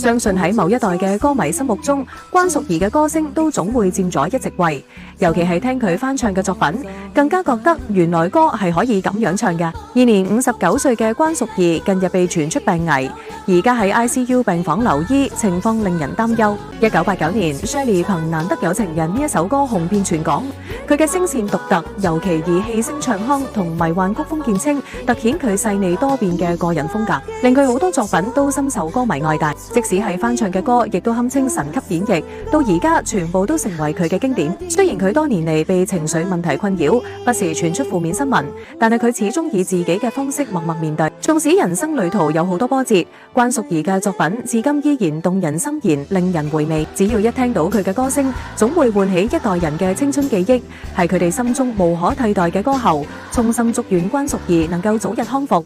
相信喺某一代嘅歌迷心目中，關淑怡嘅歌聲都總會佔咗一席位。尤其係聽佢翻唱嘅作品，更加覺得原來歌係可以咁樣唱嘅。現年59歲嘅關淑怡近日被傳出病危，而家喺 ICU 病房留醫，情況令人擔憂。1989年 Shirley 憑難得有情人呢一首歌紅遍全港，佢嘅聲線獨特，尤其以氣聲唱腔同迷幻曲風見稱，突顯佢細膩多變嘅個人風格，令佢好多作品都深受歌迷愛戴。即使係翻唱嘅歌，亦都堪稱神級演繹，到而家全部都成為佢嘅經典。雖然佢多年嚟被情緒問題困擾，不時傳出負面新聞，但係佢始終以自己嘅方式默默面對。縱使人生旅途有好多波折，關淑怡嘅作品至今依然動人心弦，令人回味。只要一聽到佢嘅歌聲，總會喚起一代人嘅青春記憶，係佢哋心中無可替代嘅歌后。衷心祝願關淑怡能夠早日康復。